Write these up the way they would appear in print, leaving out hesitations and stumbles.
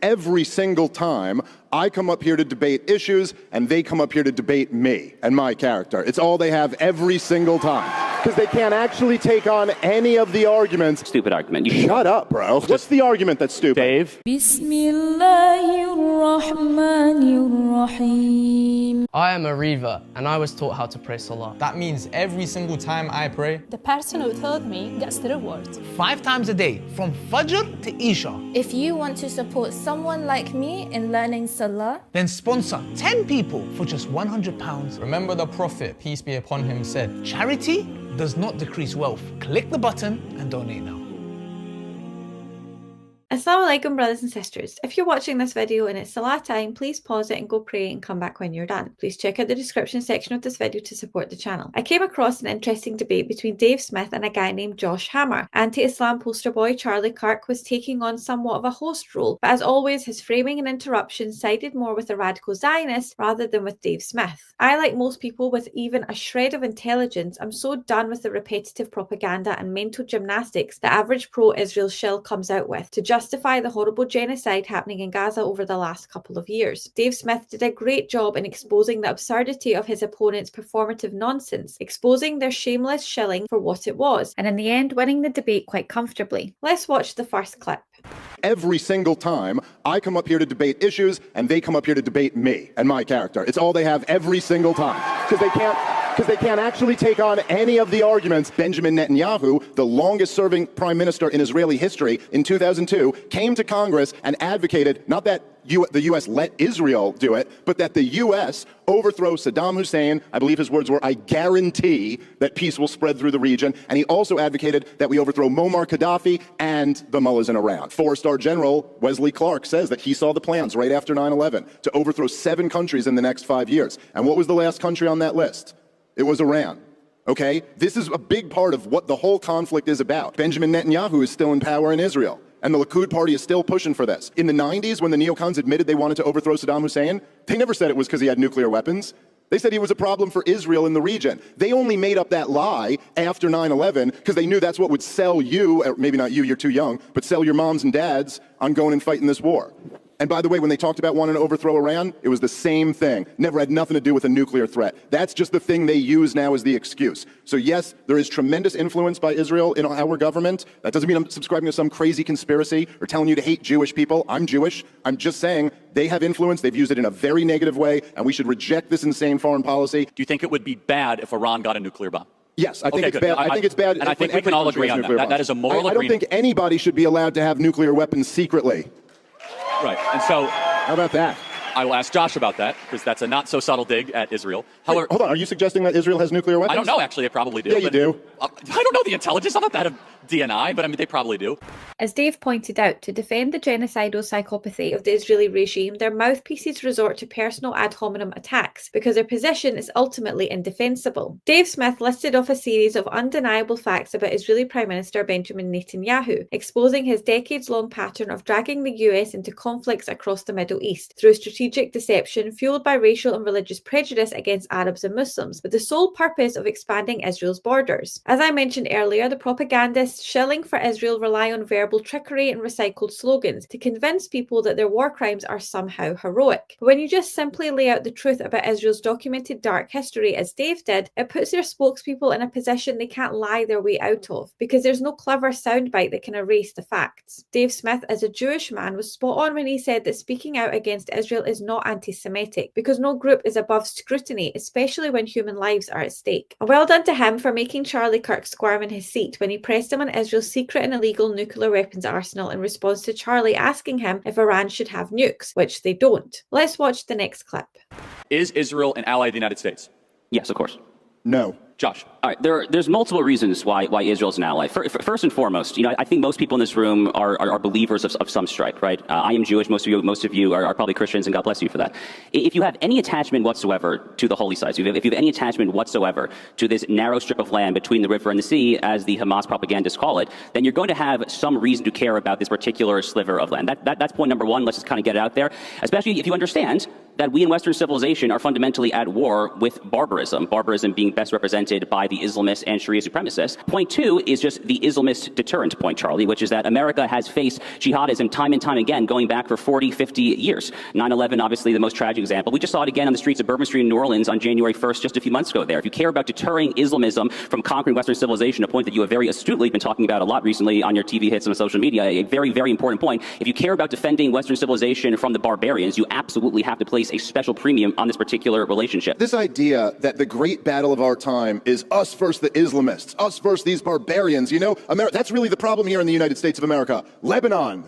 every single time I come up here to debate issues, and they come up here to debate me and my character. It's all they have every single time. Because they can't actually take on any of the arguments. Stupid argument. You Shut up, bro. What's the argument that's stupid? Dave? I am a Riva, and I was taught how to pray Salah. That means every single time I pray, the person who told me gets the reward. 5 times a day, from Fajr to Isha. If you want to support someone like me in learning Salah, then sponsor 10 people for just £100. Remember the Prophet, peace be upon him, said, charity does not decrease wealth. Click the button and donate now. Assalamu alaikum, brothers and sisters. If you're watching this video and it's Salah time, please pause it and go pray and come back when you're done. Please check out the description section of this video to support the channel. I came across an interesting debate between Dave Smith and a guy named Josh Hammer. Anti-Islam poster boy Charlie Kirk was taking on somewhat of a host role, but as always, his framing and interruptions sided more with the radical Zionist rather than with Dave Smith. I, like most people with even a shred of intelligence, am so done with the repetitive propaganda and mental gymnastics the average pro-Israel shill comes out with to justify the horrible genocide happening in Gaza over the last couple of years. Dave Smith did a great job in exposing the absurdity of his opponent's performative nonsense, exposing their shameless shilling for what it was, and in the end winning the debate quite comfortably. Let's watch the first clip. Every single time I come up here to debate issues, and they come up here to debate me and my character. It's all they have every single time. Because they can't actually take on any of the arguments. Benjamin Netanyahu, the longest serving prime minister in Israeli history, in 2002, came to Congress and advocated not that the U.S. let Israel do it, but that the U.S. overthrow Saddam Hussein. I believe his words were, "I guarantee that peace will spread through the region." And he also advocated that we overthrow Muammar Gaddafi and the mullahs in Iran. 4-star General Wesley Clark says that he saw the plans right after 9/11 to overthrow 7 countries in the next 5 years. And what was the last country on that list? It was Iran. Okay? This is a big part of what the whole conflict is about. Benjamin Netanyahu is still in power in Israel, and the Likud party is still pushing for this. In the 90s, when the neocons admitted they wanted to overthrow Saddam Hussein, they never said it was because he had nuclear weapons. They said he was a problem for Israel in the region. They only made up that lie after 9/11 because they knew that's what would sell you, or maybe not you, you're too young, but sell your moms and dads on going and fighting this war. And by the way, when they talked about wanting to overthrow Iran, it was the same thing. Never had nothing to do with a nuclear threat. That's just the thing they use now as the excuse. So yes, there is tremendous influence by Israel in our government. That doesn't mean I'm subscribing to some crazy conspiracy or telling you to hate Jewish people. I'm Jewish. I'm just saying they have influence. They've used it in a very negative way, and we should reject this insane foreign policy. Do you think it would be bad if Iran got a nuclear bomb? Yes, I think it's bad. I think it's bad. And I think we can all agree on that. That is a moral agreement. I don't think anybody should be allowed to have nuclear weapons secretly. Right. And so, how about that? I will ask Josh about that, because that's a not so subtle dig at Israel. However, hold on, are you suggesting that Israel has nuclear weapons? I don't know, actually, they probably do. Yeah, you do. I don't know the intelligence. I'm not that of DNI, but I mean, they probably do. As Dave pointed out, to defend the genocidal psychopathy of the Israeli regime, their mouthpieces resort to personal ad hominem attacks because their position is ultimately indefensible. Dave Smith listed off a series of undeniable facts about Israeli Prime Minister Benjamin Netanyahu, exposing his decades-long pattern of dragging the US into conflicts across the Middle East through strategic deception fueled by racial and religious prejudice against Arabs and Muslims, with the sole purpose of expanding Israel's borders. As I mentioned earlier, the propagandists shilling for Israel rely on verbal trickery and recycled slogans to convince people that their war crimes are somehow heroic. But when you just simply lay out the truth about Israel's documented dark history, as Dave did, it puts their spokespeople in a position they can't lie their way out of, because there's no clever soundbite that can erase the facts. Dave Smith, as a Jewish man, was spot on when he said that speaking out against Israel is not anti-Semitic, because no group is above scrutiny, especially when human lives are at stake. And well done to him for making Charlie Kirk squirm in his seat when he pressed him on Israel's secret and illegal nuclear weapons arsenal in response to Charlie asking him if Iran should have nukes, which they don't. Let's watch the next clip. Is Israel an ally of the United States? Yes, of course. No. Josh. All right, there's multiple reasons why Israel's an ally. First and foremost, I think most people in this room are believers of some stripe, right? I am Jewish. Most of you are probably Christians, and God bless you for that. If you have any attachment whatsoever to the holy sites, if you have any attachment whatsoever to this narrow strip of land between the river and the sea, as the Hamas propagandists call it, then you're going to have some reason to care about this particular sliver of land. That's point number one. Let's just kind of get it out there, especially if you understand that we in Western civilization are fundamentally at war with barbarism, barbarism being best represented by the Islamists and Sharia supremacists. Point two is just the Islamist deterrent point, Charlie, which is that America has faced jihadism time and time again, going back for 40, 50 years. 9/11, obviously the most tragic example. We just saw it again on the streets of Bourbon Street in New Orleans on January 1st, just a few months ago there. If you care about deterring Islamism from conquering Western civilization, a point that you have very astutely been talking about a lot recently on your TV hits and social media, a very, very important point. If you care about defending Western civilization from the barbarians, you absolutely have to place a special premium on this particular relationship. This idea that the great battle of our time is us versus the Islamists, us versus these barbarians, you know, that's really the problem here in the United States of America. Lebanon,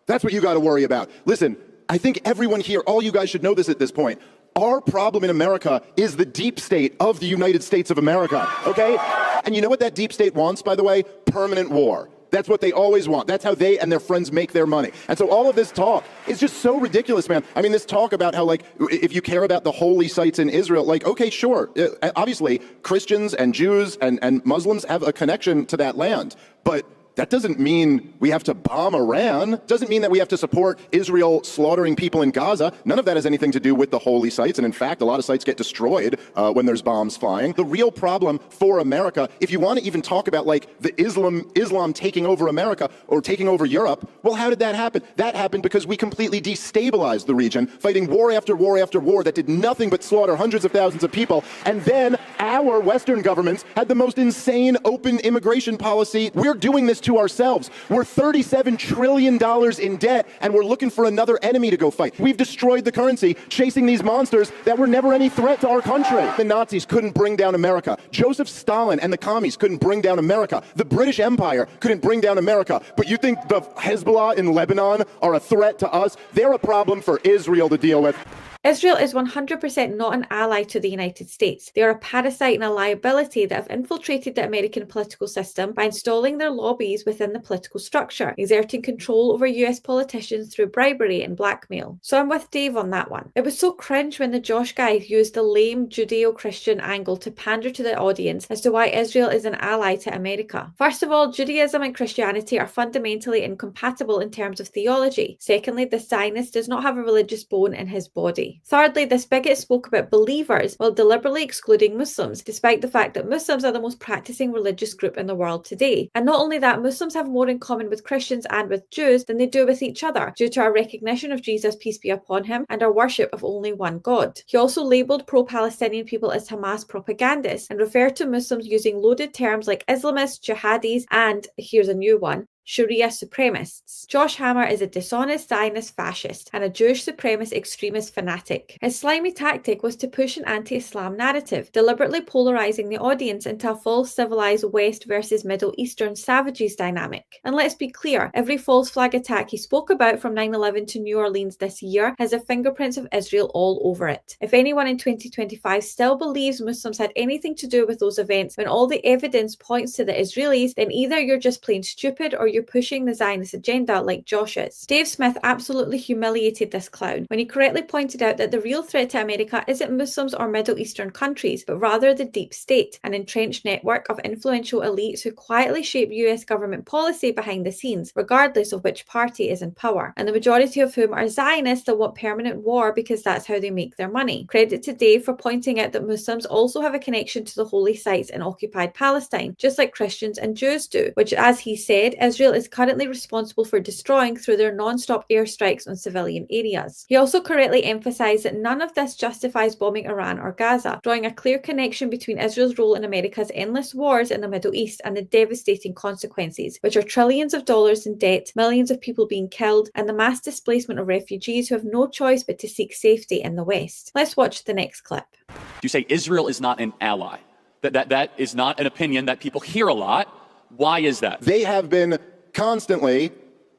that's what you got to worry about. Listen, I think everyone here, all you guys should know this at this point. Our problem in America is the deep state of the United States of America, okay? And you know what that deep state wants, by the way? Permanent war. That's what they always want. That's how they and their friends make their money. And so all of this talk is just so ridiculous, man. I mean, this talk about how, like, if you care about the holy sites in Israel, like, okay, sure. Obviously, Christians and Jews and Muslims have a connection to that land. But that doesn't mean we have to bomb Iran. Doesn't mean that we have to support Israel slaughtering people in Gaza. None of that has anything to do with the holy sites. And in fact, a lot of sites get destroyed when there's bombs flying. The real problem for America, if you want to even talk about like the Islam taking over America or taking over Europe, well, how did that happen? That happened because we completely destabilized the region, fighting war after war after war that did nothing but slaughter hundreds of thousands of people. And then our Western governments had the most insane open immigration policy. We're doing this to ourselves. We're $37 trillion in debt, and we're looking for another enemy to go fight. We've destroyed the currency, chasing these monsters that were never any threat to our country. The Nazis couldn't bring down America. Joseph Stalin and the commies couldn't bring down America. The British Empire couldn't bring down America. But you think the Hezbollah in Lebanon are a threat to us? They're a problem for Israel to deal with. Israel is 100% not an ally to the United States. They are a parasite and a liability that have infiltrated the American political system by installing their lobbies within the political structure, exerting control over US politicians through bribery and blackmail. So I'm with Dave on that one. It was so cringe when the Josh guy used the lame Judeo-Christian angle to pander to the audience as to why Israel is an ally to America. First of all, Judaism and Christianity are fundamentally incompatible in terms of theology. Secondly, the Zionist does not have a religious bone in his body. Thirdly, this bigot spoke about believers while deliberately excluding Muslims, despite the fact that Muslims are the most practicing religious group in the world today. And not only that, Muslims have more in common with Christians and with Jews than they do with each other, due to our recognition of Jesus, peace be upon him, and our worship of only one God. He also labelled pro-Palestinian people as Hamas propagandists and referred to Muslims using loaded terms like Islamists, jihadis, and, here's a new one, Sharia supremacists. Josh Hammer is a dishonest Zionist fascist and a Jewish supremacist extremist fanatic. His slimy tactic was to push an anti-Islam narrative, deliberately polarizing the audience into a false civilized West versus Middle Eastern savages dynamic. And let's be clear, every false flag attack he spoke about from 9/11 to New Orleans this year has the fingerprints of Israel all over it. If anyone in 2025 still believes Muslims had anything to do with those events when all the evidence points to the Israelis, then either you're just plain stupid or you're pushing the Zionist agenda like Josh is. Dave Smith absolutely humiliated this clown when he correctly pointed out that the real threat to America isn't Muslims or Middle Eastern countries, but rather the deep state, an entrenched network of influential elites who quietly shape US government policy behind the scenes, regardless of which party is in power, and the majority of whom are Zionists that want permanent war because that's how they make their money. Credit to Dave for pointing out that Muslims also have a connection to the holy sites in occupied Palestine, just like Christians and Jews do, which, as he said, Israel is currently responsible for destroying through their non-stop airstrikes on civilian areas. He also correctly emphasised that none of this justifies bombing Iran or Gaza, drawing a clear connection between Israel's role in America's endless wars in the Middle East and the devastating consequences, which are trillions of dollars in debt, millions of people being killed, and the mass displacement of refugees who have no choice but to seek safety in the West. Let's watch the next clip. You say Israel is not an ally. That is not an opinion that people hear a lot. Why is that? They have been constantly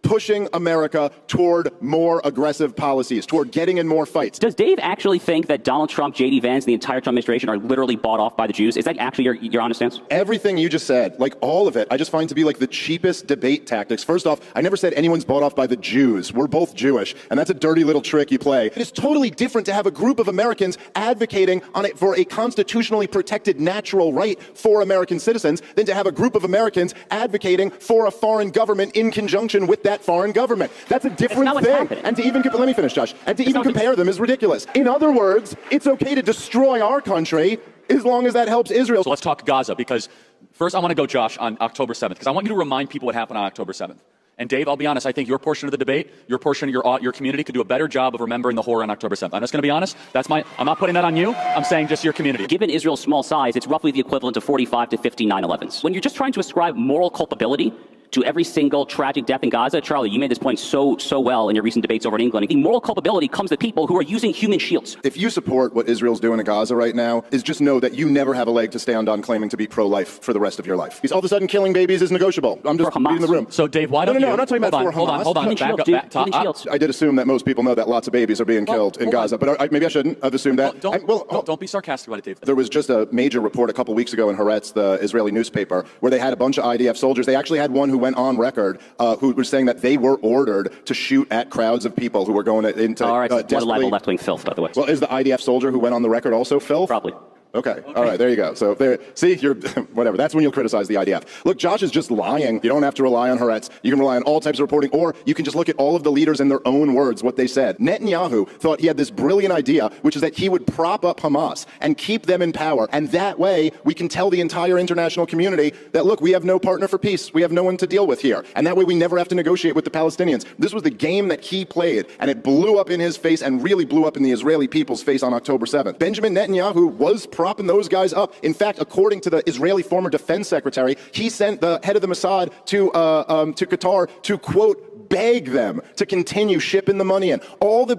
pushing America toward more aggressive policies, toward getting in more fights. Does Dave actually think that Donald Trump, J.D. Vance, and the entire Trump administration are literally bought off by the Jews? Is that actually your honest answer? Everything you just said, like all of it, I just find to be like the cheapest debate tactics. First off, I never said anyone's bought off by the Jews. We're both Jewish, and that's a dirty little trick you play. It is totally different to have a group of Americans advocating on it for a constitutionally protected natural right for American citizens than to have a group of Americans advocating for a foreign government in conjunction with that that foreign government. That's a different not what's thing. happening. And to even, let me finish, Josh, and to even compare them is ridiculous. In other words, it's okay to destroy our country as long as that helps Israel. So let's talk Gaza, because first I want to go, Josh, on October 7th, because I want you to remind people what happened on October 7th. And Dave, I'll be honest, I think your portion of the debate, your portion of your community could do a better job of remembering the horror on October 7th. I'm just going to be honest. I'm not putting that on you. I'm saying just your community. Given Israel's small size, it's roughly the equivalent of 45 to 50 9/11s. When you're just trying to ascribe moral culpability to every single tragic death in Gaza, Charlie, you made this point so well in your recent debates over in England. The moral culpability comes to people who are using human shields. If you support what Israel's doing in Gaza right now, is just know that you never have a leg to stand on claiming to be pro-life for the rest of your life. Because all of a sudden killing babies is negotiable. I'm just reading the room. So Dave, why don't you... No, I'm not talking about for Hamas. Hold on. I did assume that most people know that lots of babies are being killed in Gaza, but maybe I shouldn't have assumed that. Don't be sarcastic about it, Dave. There was just a major report a couple weeks ago in Haaretz, the Israeli newspaper, where they had a bunch of IDF soldiers. They actually had one who went on record who was saying that they were ordered to shoot at crowds of people who were going into All right, what a level left-wing filth, by the way. Well, is the IDF soldier who went on the record also filth? Probably. Okay. All right, there you go. So there, see, you're whatever. That's when you'll criticize the IDF. Look, Josh is just lying. You don't have to rely on Haaretz. You can rely on all types of reporting, or you can just look at all of the leaders in their own words, what they said. Netanyahu thought he had this brilliant idea, which is that he would prop up Hamas and keep them in power. And that way, we can tell the entire international community that, look, we have no partner for peace. We have no one to deal with here. And that way, we never have to negotiate with the Palestinians. This was the game that he played, and it blew up in his face and really blew up in the Israeli people's face on October 7th. Benjamin Netanyahu was propping those guys up. In fact, according to the Israeli former defense secretary, he sent the head of the Mossad to Qatar to, quote, beg them to continue shipping the money in.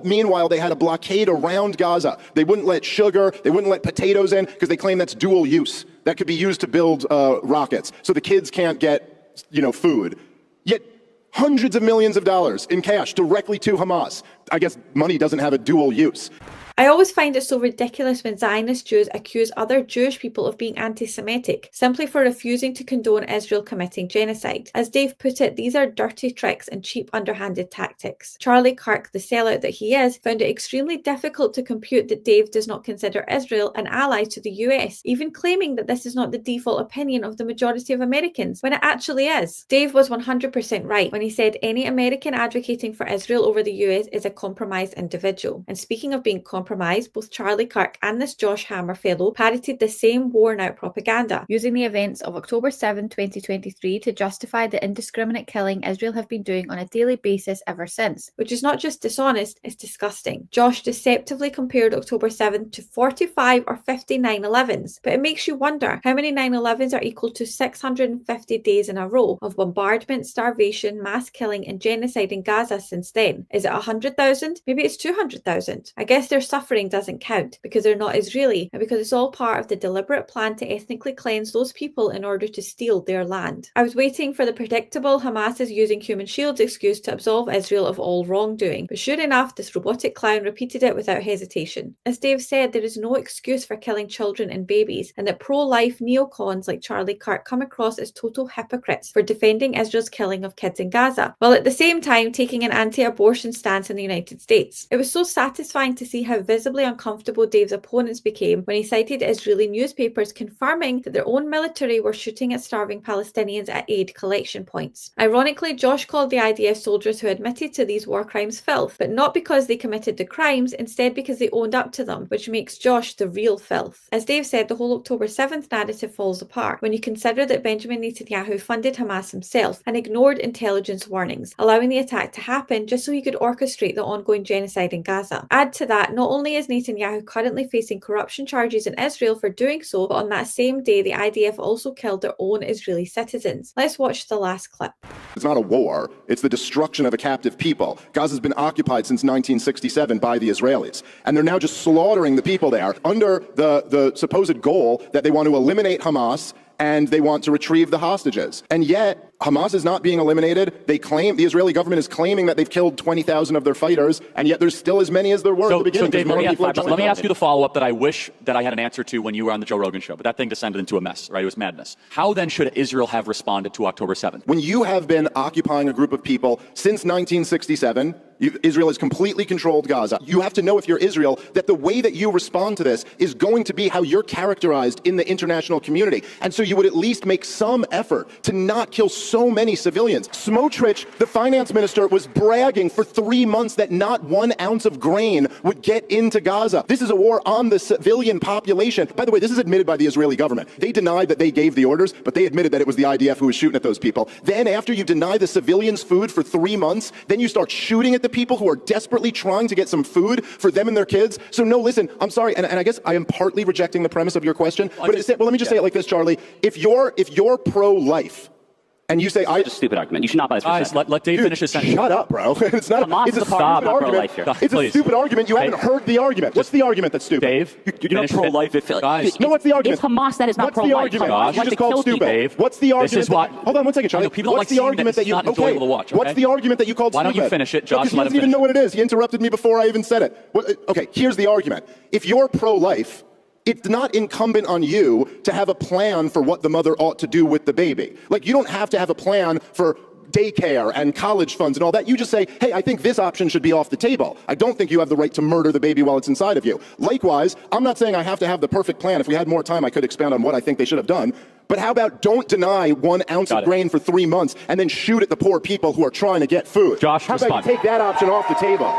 Meanwhile, they had a blockade around Gaza. They wouldn't let sugar, they wouldn't let potatoes in because they claim that's dual use. That could be used to build rockets. So the kids can't get, food. Yet hundreds of millions of dollars in cash directly to Hamas. I guess money doesn't have a dual use. I always find it so ridiculous when Zionist Jews accuse other Jewish people of being anti-Semitic simply for refusing to condone Israel committing genocide. As Dave put it, these are dirty tricks and cheap underhanded tactics. Charlie Kirk, the sellout that he is, found it extremely difficult to compute that Dave does not consider Israel an ally to the US, even claiming that this is not the default opinion of the majority of Americans, when it actually is. Dave was 100% right when he said any American advocating for Israel over the US is a compromised individual. And speaking of being compromised, both Charlie Kirk and this Josh Hammer fellow parroted the same worn-out propaganda, using the events of October 7, 2023 to justify the indiscriminate killing Israel have been doing on a daily basis ever since, which is not just dishonest, it's disgusting. Josh deceptively compared October 7 to 45 or 50 9/11s, but it makes you wonder how many 9/11s are equal to 650 days in a row of bombardment, starvation, mass killing and genocide in Gaza since then. Is it 100,000? Maybe it's 200,000. I guess there's suffering doesn't count because they're not Israeli and because it's all part of the deliberate plan to ethnically cleanse those people in order to steal their land. I was waiting for the predictable Hamas is using human shields excuse to absolve Israel of all wrongdoing, but sure enough, this robotic clown repeated it without hesitation. As Dave said, there is no excuse for killing children and babies, and that pro-life neocons like Charlie Kirk come across as total hypocrites for defending Israel's killing of kids in Gaza, while at the same time taking an anti-abortion stance in the United States. It was so satisfying to see how visibly uncomfortable Dave's opponents became when he cited Israeli newspapers confirming that their own military were shooting at starving Palestinians at aid collection points. Ironically, Josh called the IDF soldiers who admitted to these war crimes filth, but not because they committed the crimes, instead because they owned up to them, which makes Josh the real filth. As Dave said, the whole October 7th narrative falls apart when you consider that Benjamin Netanyahu funded Hamas himself and ignored intelligence warnings, allowing the attack to happen just so he could orchestrate the ongoing genocide in Gaza. Add to that, not only is Netanyahu currently facing corruption charges in Israel for doing so, but on that same day the IDF also killed their own Israeli citizens. Let's watch the last clip. It's not a war, it's the destruction of a captive people. Gaza's been occupied since 1967 by the Israelis, and they're now just slaughtering the people there under the supposed goal that they want to eliminate Hamas and they want to retrieve the hostages. And yet, Hamas is not being eliminated. The Israeli government is claiming that they've killed 20,000 of their fighters, and yet there's still as many as there were at the beginning. So Dave, let me ask you the follow-up that I wish that I had an answer to when you were on the Joe Rogan show, but that thing descended into a mess, right? It was madness. How then should Israel have responded to October 7th? When you have been occupying a group of people since 1967, Israel has completely controlled Gaza. You have to know, if you're Israel, that the way that you respond to this is going to be how you're characterized in the international community. And so you would at least make some effort to not kill so many civilians. Smotrich, the finance minister, was bragging for 3 months that not 1 ounce of grain would get into Gaza. This is a war on the civilian population. By the way, this is admitted by the Israeli government. They denied that they gave the orders, but they admitted that it was the IDF who was shooting at those people. Then after you deny the civilians food for 3 months, then you start shooting at the people who are desperately trying to get some food for them and their kids. So no, listen, I'm sorry, and I guess I am partly rejecting the premise of your question, but let me just say it like this, Charlie. If you're pro-life, and you say, It's a stupid argument. You should not buy this. Guys, let Dave finish his sentence. Shut up, bro. It's not. Hamas It's is a a part stupid of argument. pro-life here. It's a stupid argument. You haven't heard the argument. What's the argument that's stupid? Dave, You're not pro-life. Guys, No, what's the argument? It's Hamas that is not What's the pro-life. argument? Hamas You wants just to called kill stupid. people. What's the argument? This is what. Hold on one second, Charlie. People don't What's like the seeing argument that that you? it's not enjoyable to watch, What's okay? the argument that you called Why stupid? don't you finish it, Josh? Because he Let him doesn't even finish know what it is. He interrupted me before I even said it. Okay, here's the argument. If you're pro-life, it's not incumbent on you to have a plan for what the mother ought to do with the baby. Like, you don't have to have a plan for daycare and college funds and all that. You just say, hey, I think this option should be off the table. I don't think you have the right to murder the baby while it's inside of you. Likewise, I'm not saying I have to have the perfect plan. If we had more time, I could expound on what I think they should have done. But how about don't deny 1 ounce of grain for 3 months and then shoot at the poor people who are trying to get food? Josh, how about you take that option off the table?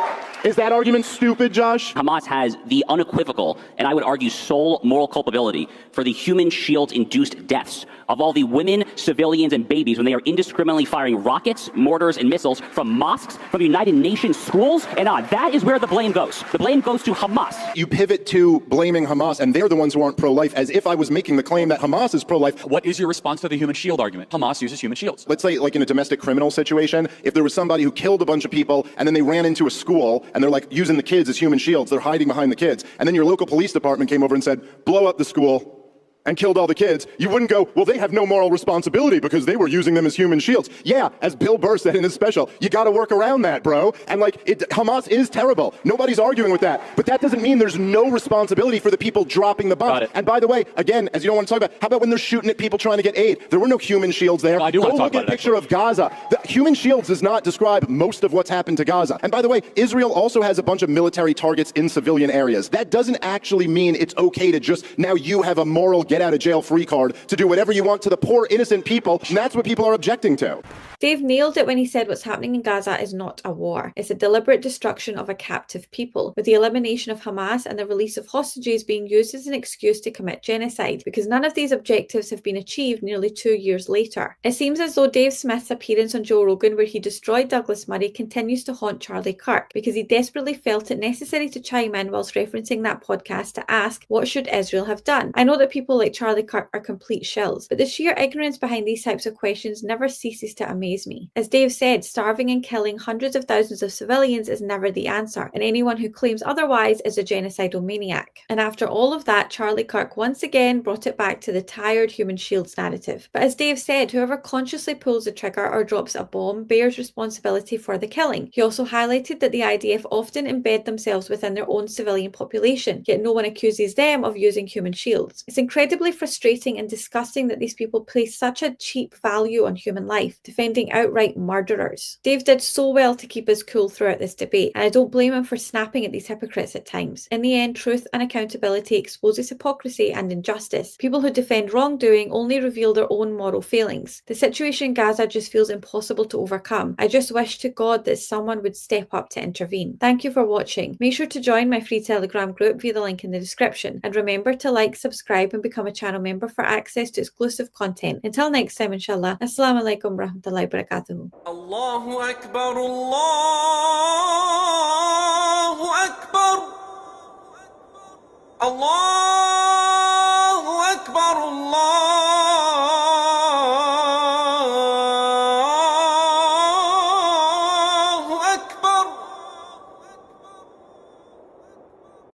Is that argument stupid, Josh? Hamas has the unequivocal, and I would argue sole moral culpability for the human shield-induced deaths of all the women, civilians, and babies when they are indiscriminately firing rockets, mortars, and missiles from mosques, from the United Nations schools, and on. That is where the blame goes. The blame goes to Hamas. You pivot to blaming Hamas, and they're the ones who aren't pro-life, as if I was making the claim that Hamas is pro-life. What is your response to the human shield argument? Hamas uses human shields. Let's say, like in a domestic criminal situation, if there was somebody who killed a bunch of people, and then they ran into a school, and they're like using the kids as human shields, they're hiding behind the kids, and then your local police department came over and said, blow up the school and killed all the kids, you wouldn't go, well, they have no moral responsibility because they were using them as human shields. Yeah, as Bill Burr said in his special, you gotta work around that, bro. And Hamas is terrible. Nobody's arguing with that. But that doesn't mean there's no responsibility for the people dropping the bombs. And by the way, again, as you don't want to talk about, how about when they're shooting at people trying to get aid? There were no human shields there. I do want to talk about a picture of Gaza. The human shields does not describe most of what's happened to Gaza. And by the way, Israel also has a bunch of military targets in civilian areas. That doesn't actually mean it's okay to just, now you have a moral get out of jail free card to do whatever you want to the poor innocent people, and that's what people are objecting to. Dave nailed it when he said what's happening in Gaza is not a war. It's a deliberate destruction of a captive people, with the elimination of Hamas and the release of hostages being used as an excuse to commit genocide, because none of these objectives have been achieved nearly 2 years later. It seems as though Dave Smith's appearance on Joe Rogan, where he destroyed Douglas Murray, continues to haunt Charlie Kirk, because he desperately felt it necessary to chime in whilst referencing that podcast to ask, what should Israel have done? I know that people like Charlie Kirk are complete shills, but the sheer ignorance behind these types of questions never ceases to amaze me. As Dave said, starving and killing hundreds of thousands of civilians is never the answer, and anyone who claims otherwise is a genocidal maniac. And after all of that, Charlie Kirk once again brought it back to the tired human shields narrative. But as Dave said, whoever consciously pulls the trigger or drops a bomb bears responsibility for the killing. He also highlighted that the IDF often embed themselves within their own civilian population, yet no one accuses them of using human shields. It's incredibly frustrating and disgusting that these people place such a cheap value on human life, defending outright murderers. Dave did so well to keep us cool throughout this debate, and I don't blame him for snapping at these hypocrites at times. In the end, truth and accountability exposes hypocrisy and injustice. People who defend wrongdoing only reveal their own moral failings. The situation in Gaza just feels impossible to overcome. I just wish to God that someone would step up to intervene. Thank you for watching. Make sure to join my free Telegram group via the link in the description, and remember to like, subscribe and become a channel member for access to exclusive content. Until next time, inshallah. Assalamu alaikum warahmatullahi wabarakatuh. Allahu Akbar, Allah.